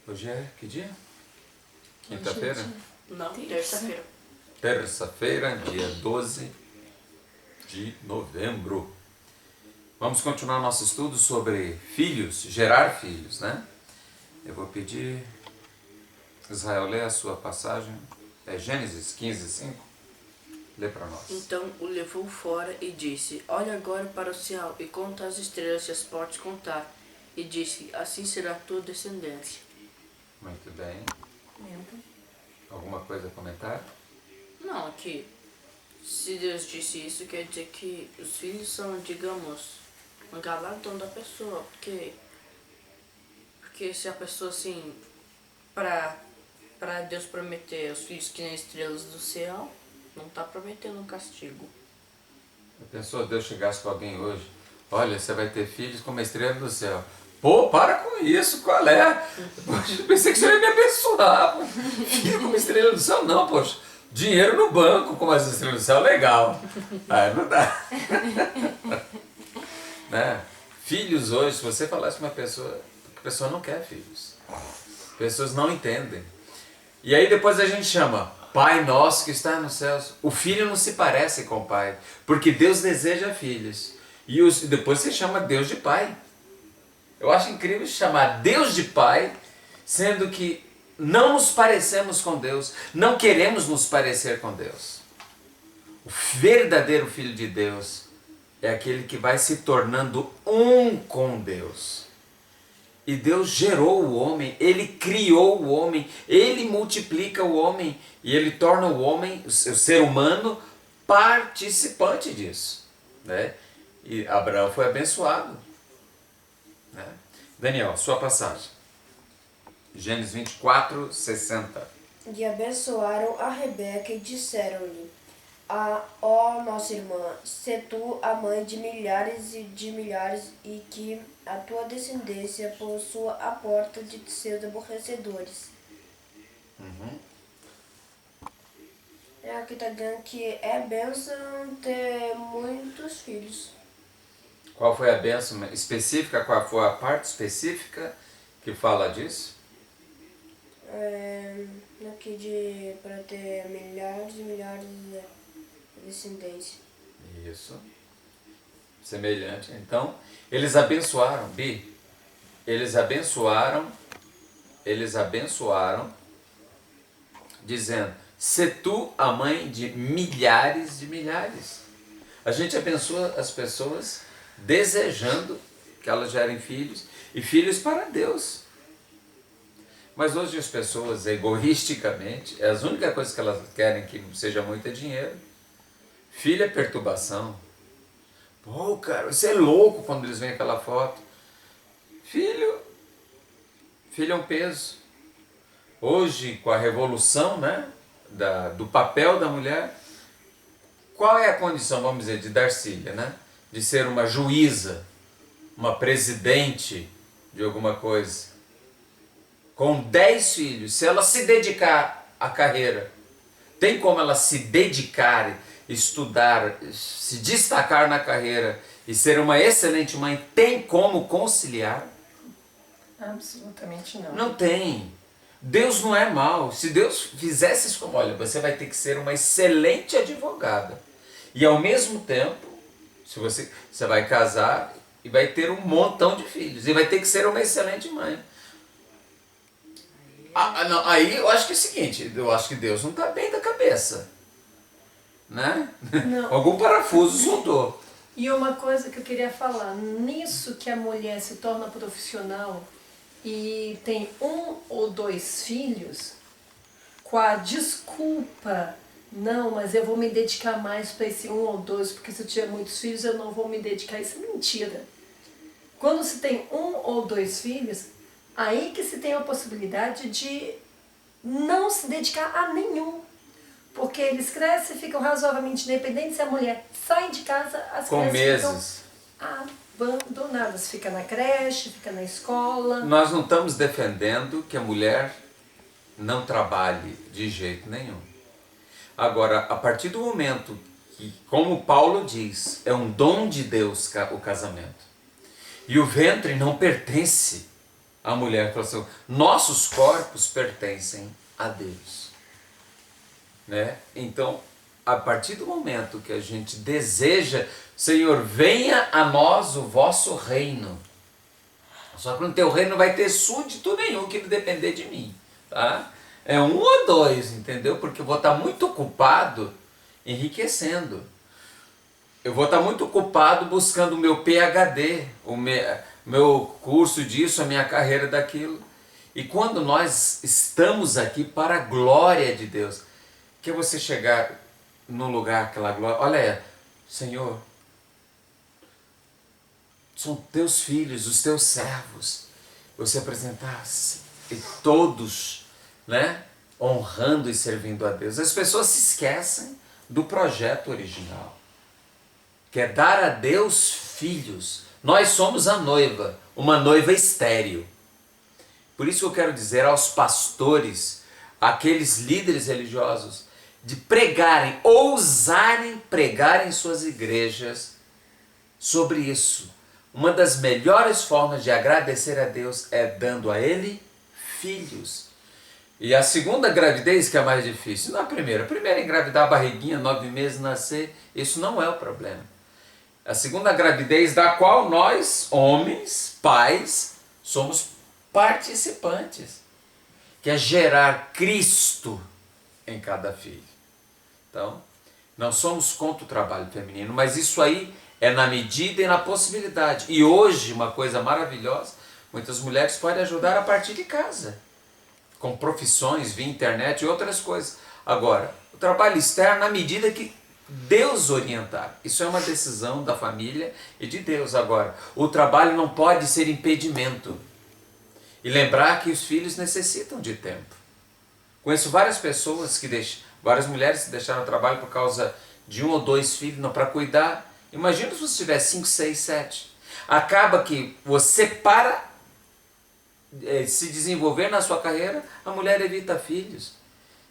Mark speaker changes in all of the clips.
Speaker 1: Hoje é que dia? Quinta-feira?
Speaker 2: Não, terça-feira.
Speaker 1: Terça-feira, dia 12 de novembro. Vamos continuar nosso estudo sobre filhos, gerar filhos, né? Eu vou pedir, Israel, lê a sua passagem. É Gênesis 15, 5. Lê para nós.
Speaker 2: Então o levou fora e disse: Olha agora para o céu e conta as estrelas, se as podes contar. E disse: Assim será a tua descendência.
Speaker 1: Muito bem. Alguma coisa a comentar?
Speaker 2: Não, aqui, se Deus disse isso, quer dizer que os filhos são, digamos, um galardão da pessoa. Porque se a pessoa, assim, para Deus prometer os filhos que nem estrelas do céu, não está prometendo um castigo.
Speaker 1: Já pensou Deus chegasse com alguém hoje? Olha, você vai ter filhos como a estrela do céu. Pô, para com isso, qual é? Poxa, eu pensei que você ia me abençoar. Filho como estrela do céu, não, poxa. Dinheiro no banco como as estrelas do céu, legal. Ah, não dá. Né? Filhos hoje, se você falasse com uma pessoa, a pessoa não quer filhos. Pessoas não entendem. E aí depois a gente chama Pai Nosso que está nos céus. O filho não se parece com o pai, porque Deus deseja filhos. E depois você chama Deus de pai. Eu acho incrível chamar Deus de pai, sendo que não nos parecemos com Deus, não queremos nos parecer com Deus. O verdadeiro filho de Deus é aquele que vai se tornando um com Deus. E Deus gerou o homem, Ele criou o homem, Ele multiplica o homem e Ele torna o homem, o ser humano, participante disso. Né? E Abraão foi abençoado. Né? Daniel, sua passagem. Gênesis 24, 60.
Speaker 3: E abençoaram a Rebeca e disseram-lhe: Ó nossa irmã, se tu a mãe de milhares e de milhares, e que a tua descendência possua a porta de seus aborrecedores. Aqui está dizendo que é bênção ter muitos filhos.
Speaker 1: Qual foi a bênção específica? Qual foi a parte específica que fala disso?
Speaker 3: Aqui para ter milhares e milhares de descendência.
Speaker 1: Isso. Semelhante. Então, eles abençoaram, Bi. Eles abençoaram, dizendo: se tu a mãe de milhares de milhares. A gente abençoa as pessoas desejando que elas gerem filhos e filhos para Deus. Mas hoje as pessoas, egoisticamente, as únicas coisas que elas querem que seja muito é dinheiro. Filho é perturbação. Pô, cara, você é louco quando eles veem aquela foto. Filho é um peso. Hoje, com a revolução, né, do papel da mulher, qual é a condição, vamos dizer, de Darcília, né? De ser uma juíza, uma presidente de alguma coisa, com 10 filhos. Se ela se dedicar à carreira, tem como ela se dedicar, estudar, se destacar na carreira e ser uma excelente mãe? Tem como conciliar?
Speaker 4: Absolutamente não.
Speaker 1: Não tem. Deus não é mau. Se Deus fizesse isso como, olha, você vai ter que ser uma excelente advogada. E ao mesmo tempo, se você vai casar e vai ter um montão de filhos. E vai ter que ser uma excelente mãe. Não, aí eu acho que é o seguinte, eu acho que Deus não está bem da cabeça. Né?
Speaker 4: Não.
Speaker 1: Algum parafuso soltou.
Speaker 4: E uma coisa que eu queria falar, nisso que a mulher se torna profissional e tem 1 ou 2 filhos, com a desculpa, não, mas eu vou me dedicar mais para esse 1 ou 2, porque se eu tiver muitos filhos eu não vou me dedicar. Isso é mentira. Quando se tem 1 ou 2 filhos, aí que se tem a possibilidade de não se dedicar a nenhum. Porque eles crescem e ficam razoavelmente independentes. Se a mulher sai de casa, as
Speaker 1: Com
Speaker 4: crianças
Speaker 1: meses.
Speaker 4: ficam abandonadas. Fica na creche, fica na escola.
Speaker 1: Nós não estamos defendendo que a mulher não trabalhe de jeito nenhum. Agora, a partir do momento que, como Paulo diz, é um dom de Deus o casamento, e o ventre não pertence a mulher falou assim, nossos corpos pertencem a Deus. Né? Então, a partir do momento que a gente deseja, Senhor, venha a nós o vosso reino. Só que no teu reino não vai ter súdito nenhum que depender de mim. Tá? É 1 ou 2, entendeu? Porque eu vou estar muito ocupado enriquecendo. Eu vou estar muito ocupado buscando o meu PhD, o meu curso disso, a minha carreira daquilo. E quando nós estamos aqui para a glória de Deus, que você chegar num lugar, aquela glória, olha aí, Senhor, são teus filhos, os teus servos, você apresentar-se e todos, né, honrando e servindo a Deus. As pessoas se esquecem do projeto original, que é dar a Deus filhos. Nós somos a noiva, uma noiva estéril. Por isso eu quero dizer aos pastores, aqueles líderes religiosos, de pregarem, ousarem pregar em suas igrejas sobre isso. Uma das melhores formas de agradecer a Deus é dando a Ele filhos. E a segunda gravidez que é mais difícil, não a primeira. A primeira é engravidar a barriguinha, 9 meses, nascer, isso não é o problema. A segunda gravidez da qual nós, homens, pais, somos participantes, que é gerar Cristo em cada filho. Então, não somos contra o trabalho feminino, mas isso aí é na medida e na possibilidade. E hoje, uma coisa maravilhosa, muitas mulheres podem ajudar a partir de casa, com profissões, via internet e outras coisas. Agora, o trabalho externo na medida que Deus orientar. Isso é uma decisão da família e de Deus. Agora, o trabalho não pode ser impedimento. E lembrar que os filhos necessitam de tempo. Conheço várias pessoas várias mulheres que deixaram o trabalho por causa de 1 ou 2 filhos, não para cuidar. Imagina se você tiver 5, 6, 7. Acaba que você para se desenvolver na sua carreira, a mulher evita filhos.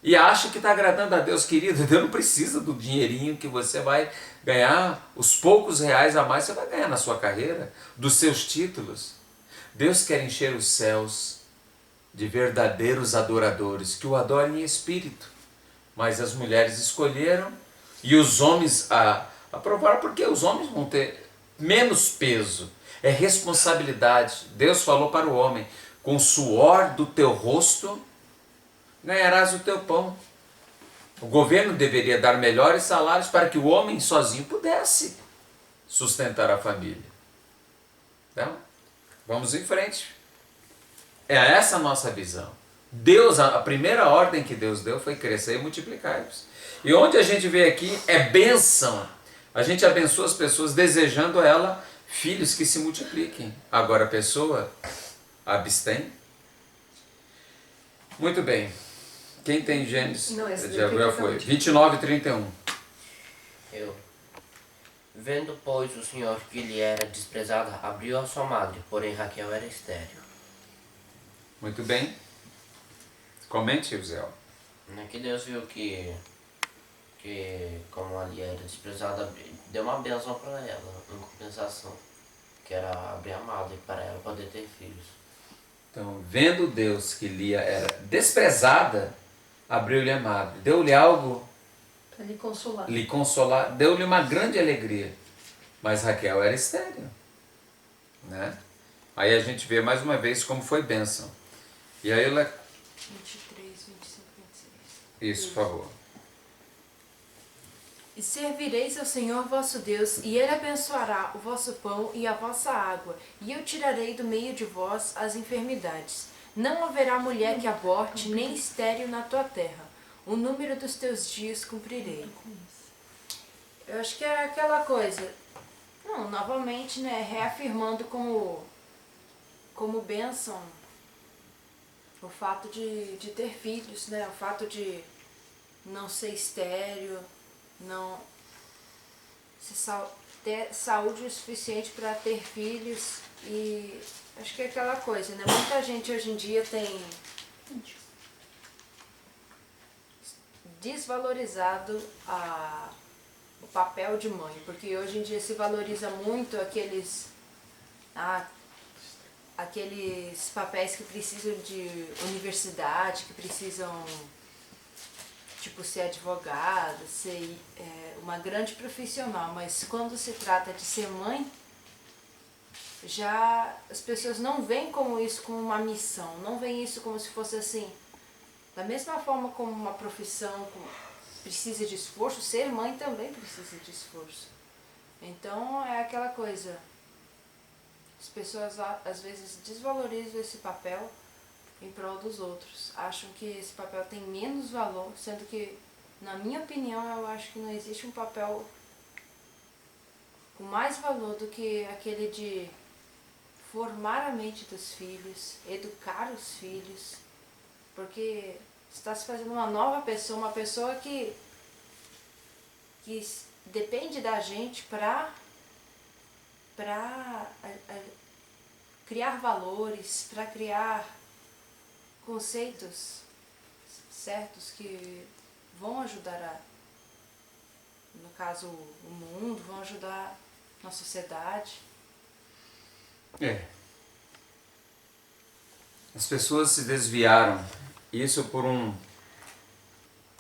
Speaker 1: E acha que está agradando a Deus, querido. Deus não precisa do dinheirinho que você vai ganhar, os poucos reais a mais você vai ganhar na sua carreira, dos seus títulos. Deus quer encher os céus de verdadeiros adoradores, que o adorem em espírito. Mas as mulheres escolheram e os homens aprovaram, porque os homens vão ter menos peso. É responsabilidade. Deus falou para o homem, com o suor do teu rosto ganharás o teu pão. O governo deveria dar melhores salários para que o homem sozinho pudesse sustentar a família. Então, vamos em frente. É essa a nossa visão. Deus, a primeira ordem que Deus deu foi crescer e multiplicar-vos. E onde a gente vê aqui é bênção. A gente abençoa as pessoas desejando a ela filhos que se multipliquem. Agora a pessoa abstém. Muito bem. Quem tem Gênesis?
Speaker 4: Não, esse
Speaker 1: já foi. 29 e 31.
Speaker 5: Eu. Vendo, pois, o Senhor que lhe era desprezada, abriu a sua madre, porém Raquel era estéril.
Speaker 1: Muito bem. Comente, Zé.
Speaker 5: Que Deus viu que como ali era desprezada, deu uma bênção para ela, em compensação, que era abrir a madre para ela poder ter filhos.
Speaker 1: Então, vendo Deus que Lia era desprezada, abriu-lhe a madre, deu-lhe algo
Speaker 4: Para lhe consolar.
Speaker 1: lhe consolar, deu-lhe uma grande alegria. Mas Raquel era estéril, né? Aí a gente vê mais uma vez como foi bênção. E aí ela...
Speaker 2: 23, 25, 26.
Speaker 1: Isso, por favor.
Speaker 2: E servireis ao Senhor vosso Deus, e Ele abençoará o vosso pão e a vossa água, e eu tirarei do meio de vós as enfermidades. Não haverá mulher que aborte, nem estéril na tua terra. O número dos teus dias cumprirei. Eu acho que é aquela coisa, não, novamente, né, reafirmando como bênção o fato de ter filhos, né, o fato de não ser estéril, não ter saúde o suficiente para ter filhos. E acho que é aquela coisa, né? Muita gente hoje em dia tem desvalorizado o papel de mãe, porque hoje em dia se valoriza muito aqueles aqueles papéis que precisam de universidade, que precisam, tipo, ser advogada, ser uma grande profissional, mas quando se trata de ser mãe, já as pessoas não veem como isso como uma missão, não veem isso como se fosse assim, da mesma forma como uma profissão precisa de esforço, ser mãe também precisa de esforço. Então é aquela coisa, as pessoas às vezes desvalorizam esse papel em prol dos outros, acham que esse papel tem menos valor, sendo que, na minha opinião, eu acho que não existe um papel com mais valor do que aquele de formar a mente dos filhos, educar os filhos, porque está se fazendo uma nova pessoa, uma pessoa que depende da gente para criar valores, para criar conceitos certos que vão ajudar no caso, o mundo, vão ajudar na sociedade.
Speaker 1: As pessoas se desviaram, isso por um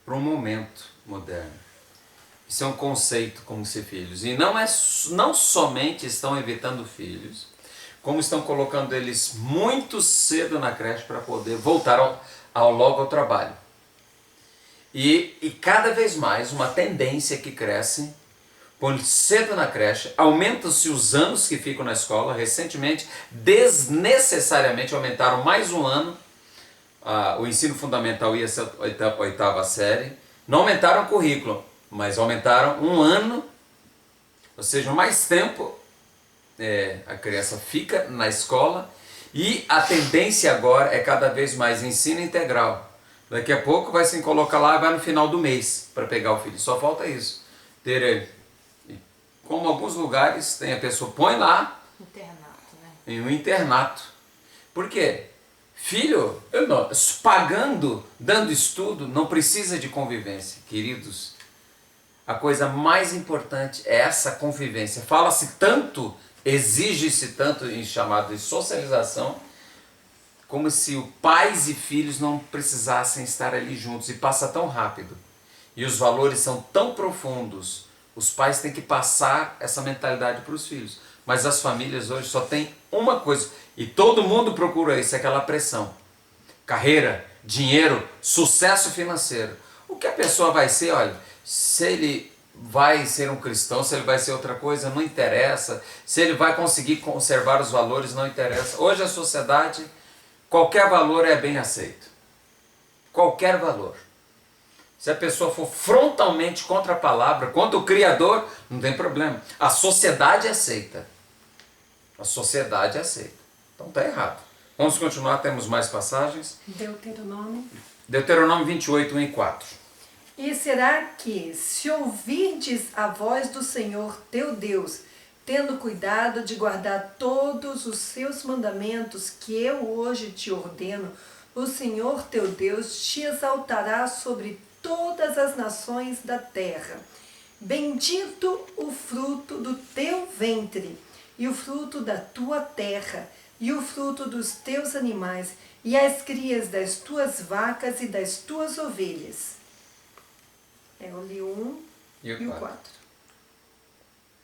Speaker 1: momento moderno. Isso é um conceito como ser filhos. E não somente estão evitando filhos, como estão colocando eles muito cedo na creche para poder voltar logo ao trabalho. E cada vez mais uma tendência que cresce, põe cedo na creche, aumentam-se os anos que ficam na escola. Recentemente, desnecessariamente, aumentaram mais um ano. O ensino fundamental ia ser a 8ª série. Não aumentaram o currículo, mas aumentaram um ano, ou seja, mais tempo a criança fica na escola. E a tendência agora é cada vez mais ensino integral. Daqui a pouco vai se colocar lá e vai no final do mês para pegar o filho. Só falta isso. Como alguns lugares tem a pessoa, põe lá
Speaker 2: Internato, né?
Speaker 1: em um internato. Por quê? Filho, pagando, dando estudo, não precisa de convivência. Queridos, a coisa mais importante é essa convivência. Fala-se tanto, exige-se tanto em chamado de socialização, como se pais e filhos não precisassem estar ali juntos, e passa tão rápido. E os valores são tão profundos. Os pais têm que passar essa mentalidade para os filhos. Mas as famílias hoje só têm uma coisa, e todo mundo procura isso, é aquela pressão. Carreira, dinheiro, sucesso financeiro. O que a pessoa vai ser, olha, se ele vai ser um cristão, se ele vai ser outra coisa, não interessa. Se ele vai conseguir conservar os valores, não interessa. Hoje a sociedade, qualquer valor é bem aceito. Qualquer valor. Se a pessoa for frontalmente contra a palavra, contra o Criador, não tem problema. A sociedade aceita. A sociedade aceita. Então está errado. Vamos continuar, temos mais passagens. Deuteronômio 28, 1 e 4.
Speaker 4: E será que, se ouvirdes a voz do Senhor teu Deus, tendo cuidado de guardar todos os seus mandamentos que eu hoje te ordeno, o Senhor teu Deus te exaltará sobre todas as nações da terra. Bendito o fruto do teu ventre, e o fruto da tua terra, e o fruto dos teus animais, e as crias das tuas vacas e das tuas ovelhas. Eu li o 1 e o 4.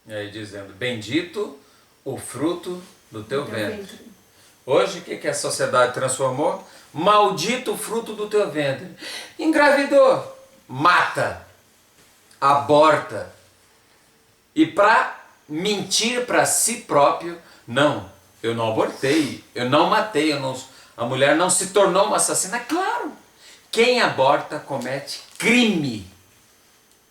Speaker 1: E aí dizendo, bendito o fruto do teu ventre. Hoje o que a sociedade transformou? Maldito o fruto do teu ventre. Engravidou, mata, aborta. E para mentir para si próprio, não, eu não abortei, eu não matei, a mulher não se tornou uma assassina. Claro, quem aborta comete crime.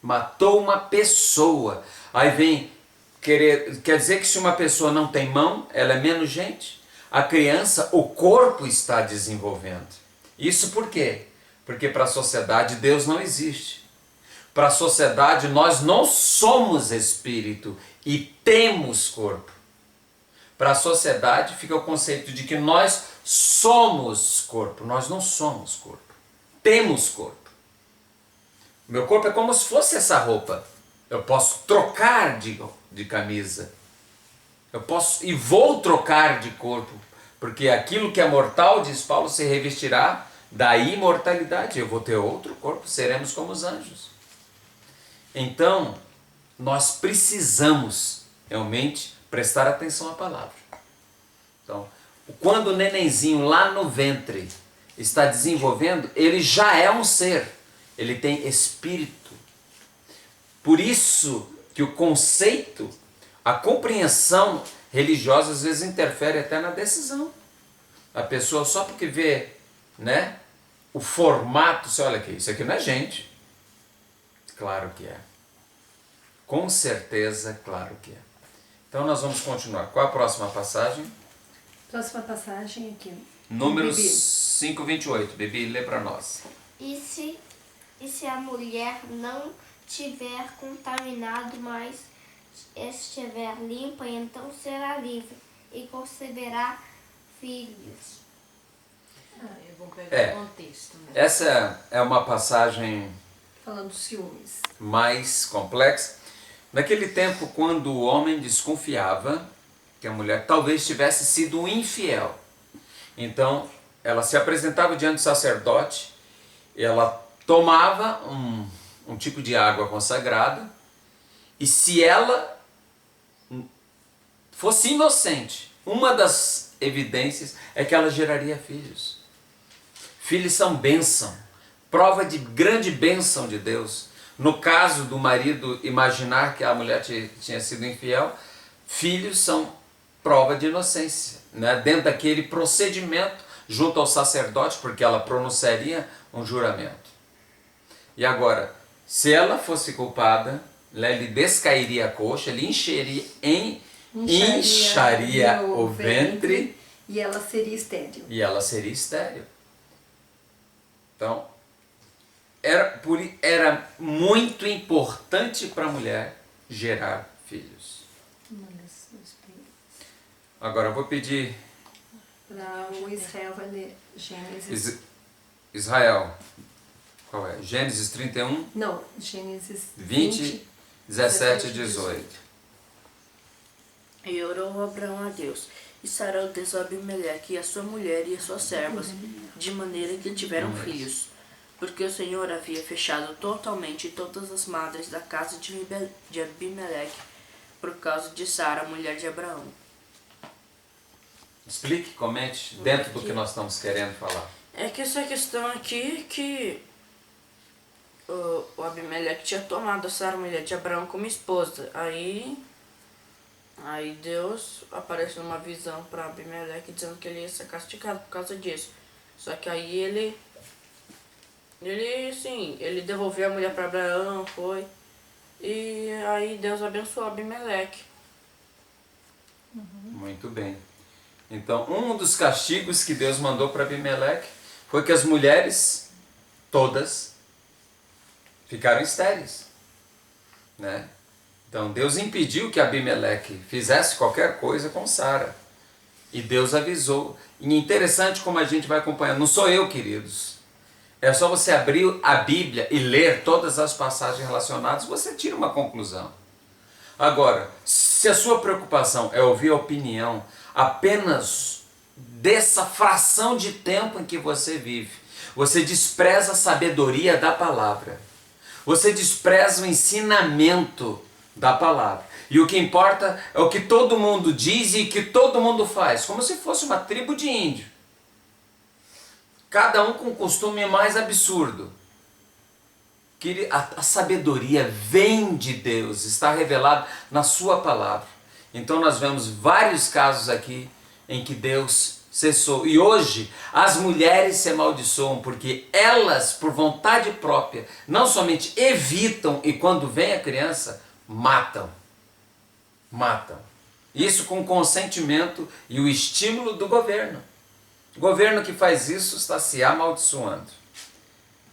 Speaker 1: Matou uma pessoa. Aí vem quer dizer que se uma pessoa não tem mão, ela é menos gente? A criança, o corpo está desenvolvendo. Isso por quê? Porque para a sociedade Deus não existe. Para a sociedade nós não somos espírito e temos corpo. Para a sociedade fica o conceito de que nós somos corpo. Nós não somos corpo. Temos corpo. Meu corpo é como se fosse essa roupa. Eu posso trocar de camisa. Eu posso e vou trocar de corpo Porque aquilo que é mortal, diz Paulo, se revestirá da imortalidade. Eu vou ter outro corpo, seremos como os anjos. Então, nós precisamos realmente prestar atenção à palavra. Então, quando o nenenzinho lá no ventre está desenvolvendo, ele já é um ser, ele tem espírito. Por isso que o conceito, a compreensão religiosa às vezes interfere até na decisão. A pessoa só porque vê, né, o formato, você olha aqui, isso aqui não é gente. Claro que é. Com certeza, claro que é. Então nós vamos continuar. Qual a próxima passagem?
Speaker 4: Próxima passagem aqui.
Speaker 1: Números
Speaker 4: Bibi.
Speaker 1: 5:28. Bibi, lê para nós.
Speaker 6: E se a mulher não tiver contaminado, mas estiver limpa, então será livre e conceberá filhos.
Speaker 2: É bom pegar
Speaker 1: É.
Speaker 2: o contexto, né?
Speaker 1: Essa é uma passagem
Speaker 4: Falando dos ciúmes.
Speaker 1: mais complexa. Naquele tempo, quando o homem desconfiava que a mulher talvez tivesse sido infiel, então ela se apresentava diante do sacerdote, ela tomava um tipo de água consagrada, e se ela fosse inocente, uma das evidências é que ela geraria filhos. Filhos são bênção, prova de grande bênção de Deus. No caso do marido imaginar que a mulher tinha sido infiel, filhos são prova de inocência, né? Dentro daquele procedimento junto ao sacerdote, porque ela pronunciaria um juramento. E agora, se ela fosse culpada, ele descairia a coxa, ele incharia o ventre
Speaker 4: e ela seria estéril.
Speaker 1: e ela seria estéril. Então, era muito importante para a mulher gerar filhos. Agora eu vou pedir
Speaker 4: Para o Israel vai ler Gênesis.
Speaker 1: Israel, qual é? Gênesis 31,
Speaker 4: Não, Gênesis
Speaker 1: 20, 17 e 18.
Speaker 7: E orou Abraão a Deus, e Sara Deus a Abimeleque e a sua mulher e as suas servas, de maneira que tiveram filhos. Porque o Senhor havia fechado totalmente todas as madres da casa de Abimeleque, por causa de Sara, mulher de Abraão.
Speaker 1: Explique, comente dentro do que nós estamos querendo falar.
Speaker 7: É que essa questão aqui que o Abimeleque tinha tomado a Sara, mulher de Abraão, como esposa. Aí Deus aparece numa visão para Abimeleque dizendo que ele ia ser castigado por causa disso. Só que aí ele devolveu a mulher para Abraão, foi. E aí Deus abençoou Abimeleque.
Speaker 1: Muito bem. Então, um dos castigos que Deus mandou para Abimeleque foi que as mulheres, todas, ficaram estéreis, né? Então, Deus impediu que Abimeleque fizesse qualquer coisa com Sara. E Deus avisou. E é interessante como a gente vai acompanhando. Não sou eu, queridos. É só você abrir a Bíblia e ler todas as passagens relacionadas, você tira uma conclusão. Agora, se a sua preocupação é ouvir a opinião apenas dessa fração de tempo em que você vive, você despreza a sabedoria da palavra, você despreza o ensinamento da palavra, e o que importa é o que todo mundo diz e o que todo mundo faz, como se fosse uma tribo de índio, cada um com um costume mais absurdo. A sabedoria vem de Deus, está revelado na sua palavra. Então nós vemos vários casos aqui em que Deus cessou. E hoje as mulheres se amaldiçoam porque elas, por vontade própria, não somente evitam e quando vem a criança, matam. Matam. Isso com o consentimento e o estímulo do governo. O governo que faz isso está se amaldiçoando.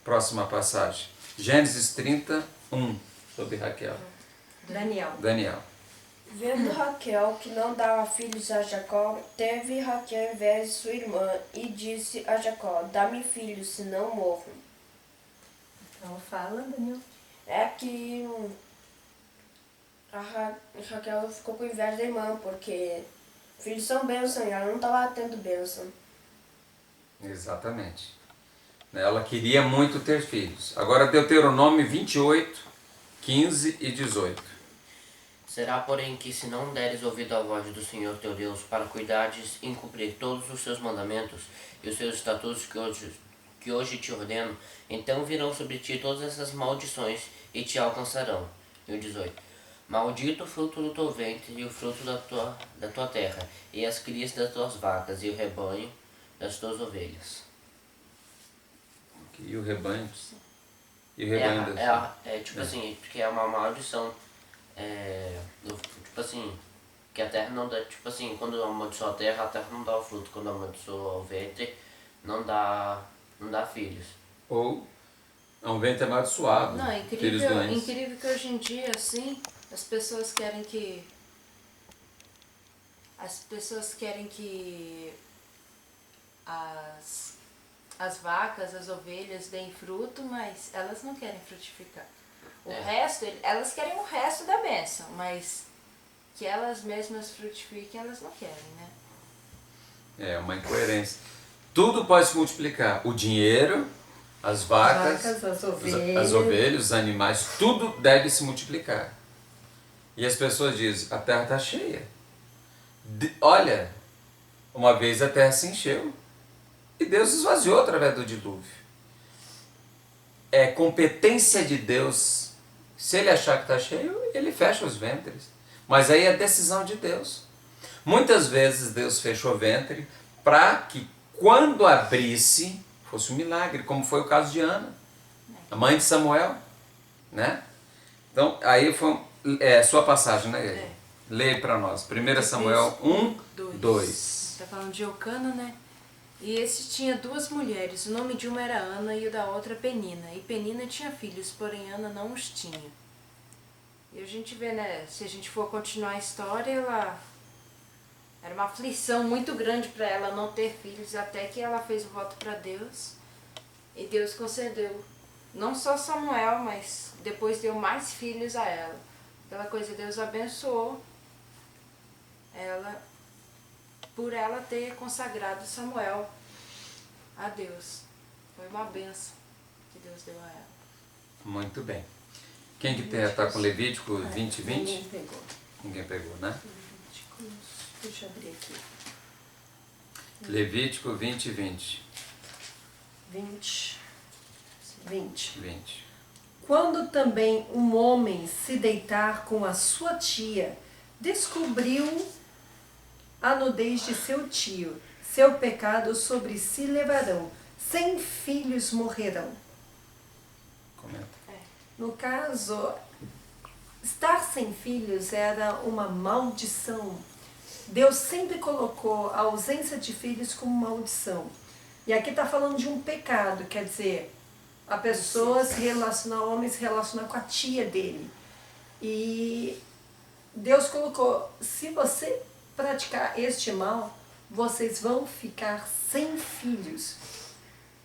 Speaker 1: Próxima passagem. Gênesis 31, sobre Raquel. Daniel.
Speaker 3: Vendo Raquel que não dava filhos a Jacó, teve Raquel inveja de sua irmã e disse a Jacó: dá-me filhos, senão morro.
Speaker 4: Então fala, Daniel.
Speaker 3: É que a Raquel ficou com inveja da irmã, porque Filhos são bênção e ela não estava tendo bênção.
Speaker 1: Exatamente. Ela queria muito ter filhos. Agora Deuteronômio 28, 15 e 18.
Speaker 5: Será, porém, que se não deres ouvido à voz do Senhor teu Deus para cuidares em cumprir todos os seus mandamentos e os seus estatutos que hoje te ordeno, então virão sobre ti todas essas maldições e te alcançarão. E o 18. Maldito o fruto do teu ventre e o fruto da tua terra, e as crias das tuas vacas e o rebanho das tuas ovelhas.
Speaker 1: E o rebanho? E o rebanho
Speaker 5: Tipo assim, porque é uma maldição. Tipo assim, que a terra não dá, tipo assim, quando amaldiçoa a terra não dá o fruto, quando amaldiçoa o ventre, não dá filhos.
Speaker 1: Ou é um ventre amaldiçoado.
Speaker 2: Não, é
Speaker 1: filhos
Speaker 2: incrível,
Speaker 1: doentes.
Speaker 2: incrível que hoje em dia, assim, as pessoas querem que as vacas, as ovelhas deem fruto, mas elas não querem frutificar. O resto, elas querem o resto da bênção, mas que elas mesmas frutifiquem, elas não querem, né?
Speaker 1: É uma incoerência. Tudo pode se multiplicar. O dinheiro, as vacas,
Speaker 4: as
Speaker 1: as ovelhas, os animais, tudo deve se multiplicar. E as pessoas dizem, a terra está cheia. Olha, uma vez a terra se encheu e Deus esvaziou através do dilúvio. É competência de Deus. Se ele achar que está cheio, ele fecha os ventres. Mas aí é decisão de Deus. Muitas vezes Deus fechou o ventre para que quando abrisse fosse um milagre, como foi o caso de Ana, a mãe de Samuel, né? Então, aí foi sua passagem, né? Leia para nós. 1 Samuel 1, 2.
Speaker 2: Está falando de Eucana, né? E esse tinha duas mulheres, o nome de uma era Ana e o da outra Penina. E Penina tinha filhos, porém Ana não os tinha. E a gente vê, né, se a gente for continuar a história, ela era uma aflição muito grande para ela não ter filhos, até que ela fez o voto para Deus. E Deus concedeu, não só Samuel, mas depois deu mais filhos a ela. Aquela coisa, Deus abençoou ela por ela ter consagrado Samuel a Deus. Foi uma benção que Deus deu a ela.
Speaker 1: Muito bem. Quem que está com Levítico 20, 20?
Speaker 4: Ninguém pegou.
Speaker 1: Ninguém pegou, né?
Speaker 4: Deixa eu abrir aqui.
Speaker 1: Levítico 20, 20.
Speaker 4: 20.
Speaker 1: 20.
Speaker 4: Quando também um homem se deitar com a sua tia, descobriu a nudez de seu tio. Seu pecado sobre si levarão. 100 filhos morrerão.
Speaker 1: Comenta.
Speaker 4: No caso, estar sem filhos era uma maldição. Deus sempre colocou a ausência de filhos como maldição. E aqui está falando de um pecado, quer dizer, a pessoa se relacionar, o homem se relacionar com a tia dele. E Deus colocou, se você praticar este mal, vocês vão ficar sem filhos.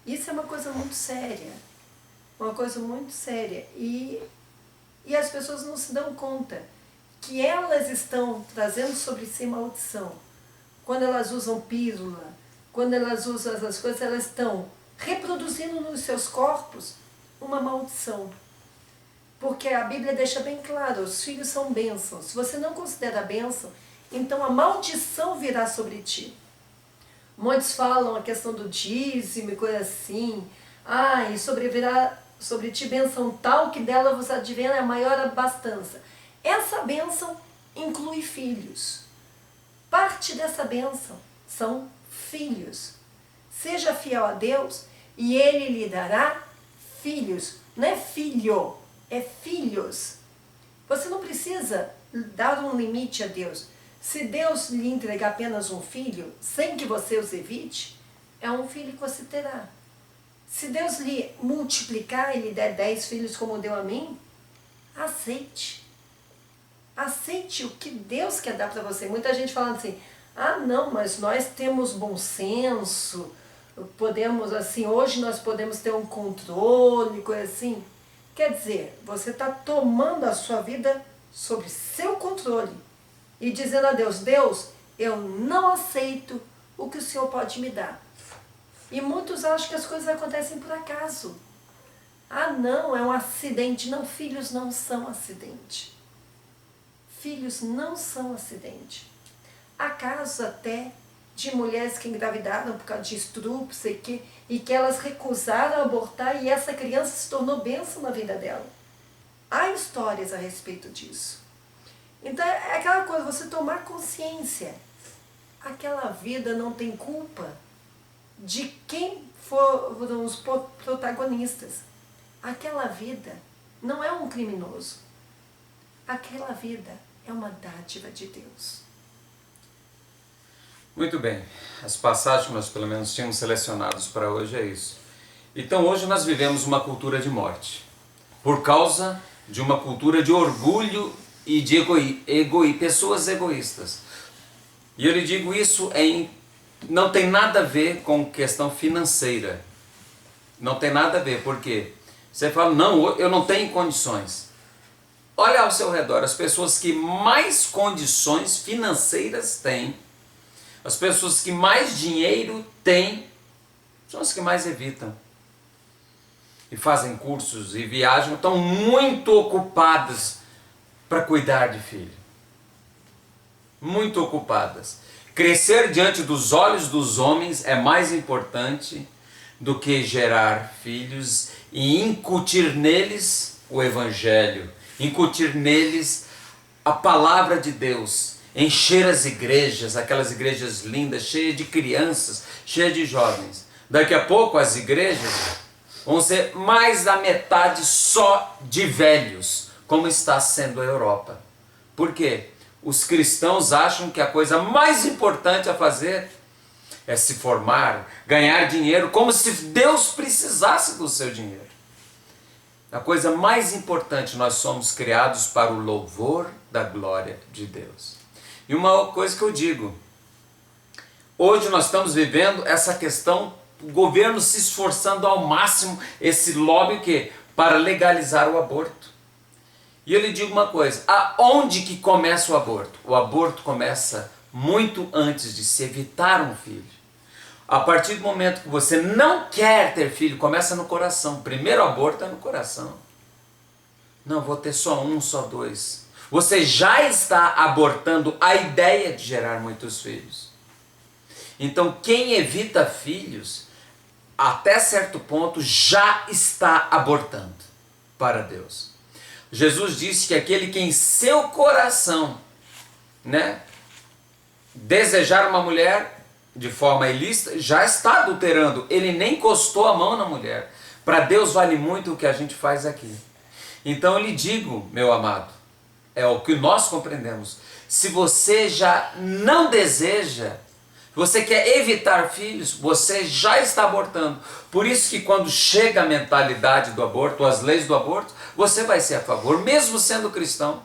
Speaker 4: Isso é uma coisa muito séria. Uma coisa muito séria. E as pessoas não se dão conta que elas estão trazendo sobre si maldição. Quando elas usam pílula, quando elas usam essas coisas, elas estão reproduzindo nos seus corpos uma maldição. Porque a Bíblia deixa bem claro, os filhos são bênçãos. Se você não considera bênção, então a maldição virá sobre ti. Muitos falam a questão do dízimo e coisa assim. E sobrevirá sobre ti bênção tal que dela vos advém a maior abastança. Essa bênção inclui filhos. Parte dessa bênção são filhos. Seja fiel a Deus e Ele lhe dará filhos. Não é filho, é filhos. Você não precisa dar um limite a Deus. Se Deus lhe entregar apenas um filho, sem que você os evite, é um filho que você terá. Se Deus lhe multiplicar e lhe der 10 filhos como deu a mim, aceite. Aceite o que Deus quer dar para você. Muita gente falando assim, não, mas nós temos bom senso, podemos assim, hoje nós podemos ter um controle, coisa assim. Quer dizer, você está tomando a sua vida sob seu controle e dizendo a Deus, Deus, eu não aceito o que o Senhor pode me dar. E muitos acham que as coisas acontecem por acaso. Ah, não, é um acidente. Não, filhos não são acidente. Filhos não são acidente. Há casos até de mulheres que engravidaram por causa de estupro, sei que, e que elas recusaram abortar e essa criança se tornou bênção na vida dela. Há histórias a respeito disso. Então é aquela coisa, você tomar consciência. Aquela vida não tem culpa de quem foram os protagonistas. Aquela vida não é um criminoso. Aquela vida é uma dádiva de Deus.
Speaker 1: Muito bem, as passagens que nós pelo menos tínhamos selecionadas para hoje é isso. Então hoje nós vivemos uma cultura de morte, por causa de uma cultura de orgulho e de pessoas egoístas. E eu lhe digo isso, não tem nada a ver com questão financeira. Não tem nada a ver, porque você fala, não, eu não tenho condições. Olha ao seu redor, as pessoas que mais condições financeiras têm, as pessoas que mais dinheiro têm, são as que mais evitam. E fazem cursos e viajam, estão muito ocupadas para cuidar de filho. Muito ocupadas. Crescer diante dos olhos dos homens é mais importante do que gerar filhos e incutir neles o Evangelho, incutir neles a palavra de Deus, encher as igrejas, aquelas igrejas lindas, cheias de crianças, cheias de jovens. Daqui a pouco as igrejas vão ser mais da metade só de velhos, como está sendo a Europa. Por quê? Os cristãos acham que a coisa mais importante a fazer é se formar, ganhar dinheiro, como se Deus precisasse do seu dinheiro. A coisa mais importante, nós somos criados para o louvor da glória de Deus. E uma coisa que eu digo, hoje nós estamos vivendo essa questão, o governo se esforçando ao máximo, esse lobby que para legalizar o aborto. E eu lhe digo uma coisa, aonde que começa o aborto? O aborto começa muito antes de se evitar um filho. A partir do momento que você não quer ter filho, começa no coração. O primeiro aborto é no coração. Não, vou ter só um, só dois. Você já está abortando a ideia de gerar muitos filhos. Então quem evita filhos, até certo ponto, já está abortando para Deus. Jesus disse que aquele que em seu coração, desejar uma mulher de forma ilícita, já está adulterando. Ele nem encostou a mão na mulher. Para Deus vale muito o que a gente faz aqui. Então eu lhe digo, meu amado, é o que nós compreendemos. Se você já não deseja, você quer evitar filhos, você já está abortando. Por isso que quando chega a mentalidade do aborto, as leis do aborto, você vai ser a favor, mesmo sendo cristão.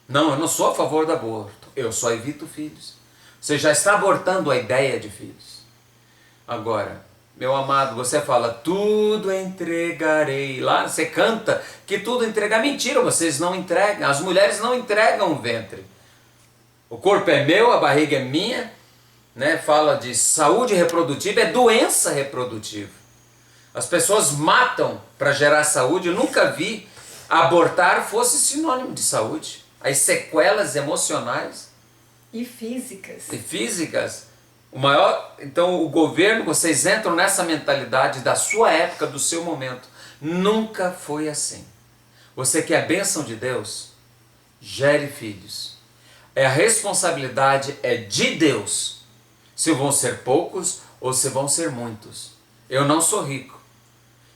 Speaker 1: Não, eu não sou a favor do aborto, eu só evito filhos. Você já está abortando a ideia de filhos. Agora, meu amado, você fala, tudo entregarei. Lá você canta que tudo entregar. Mentira, vocês não entregam. As mulheres não entregam o ventre. O corpo é meu, a barriga é minha. Fala de saúde reprodutiva, é doença reprodutiva. As pessoas matam para gerar saúde. Eu nunca vi abortar fosse sinônimo de saúde. As sequelas emocionais
Speaker 4: E físicas.
Speaker 1: e físicas. Então o governo, vocês entram nessa mentalidade da sua época, do seu momento. Nunca foi assim. Você quer a bênção de Deus? Gere filhos. A responsabilidade é de Deus. Se vão ser poucos ou se vão ser muitos. Eu não sou rico.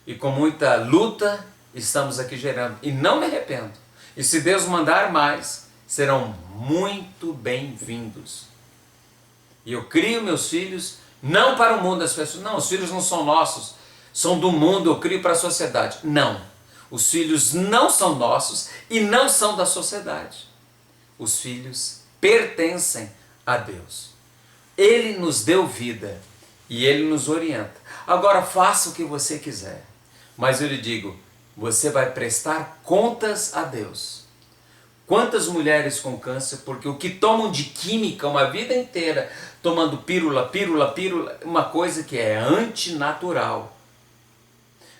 Speaker 1: E com muita luta estamos aqui gerando. E não me arrependo. E se Deus mandar mais, serão muito bem-vindos. E eu crio meus filhos não para o mundo das pessoas. Não, os filhos não são nossos. São do mundo, eu crio para a sociedade. Não. Os filhos não são nossos e não são da sociedade. Os filhos pertencem a Deus. Ele nos deu vida e Ele nos orienta. Agora faça o que você quiser. Mas eu lhe digo, você vai prestar contas a Deus. Quantas mulheres com câncer, porque o que tomam de química uma vida inteira, tomando pílula, uma coisa que é antinatural.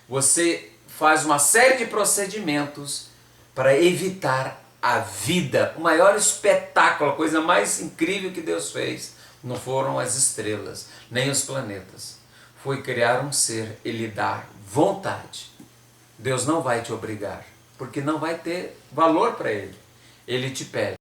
Speaker 1: Você faz uma série de procedimentos para evitar a vida. O maior espetáculo, a coisa mais incrível que Deus fez, não foram as estrelas, nem os planetas. Foi criar um ser e lhe dar vontade. Deus não vai te obrigar, porque não vai ter valor para ele. Ele te pede.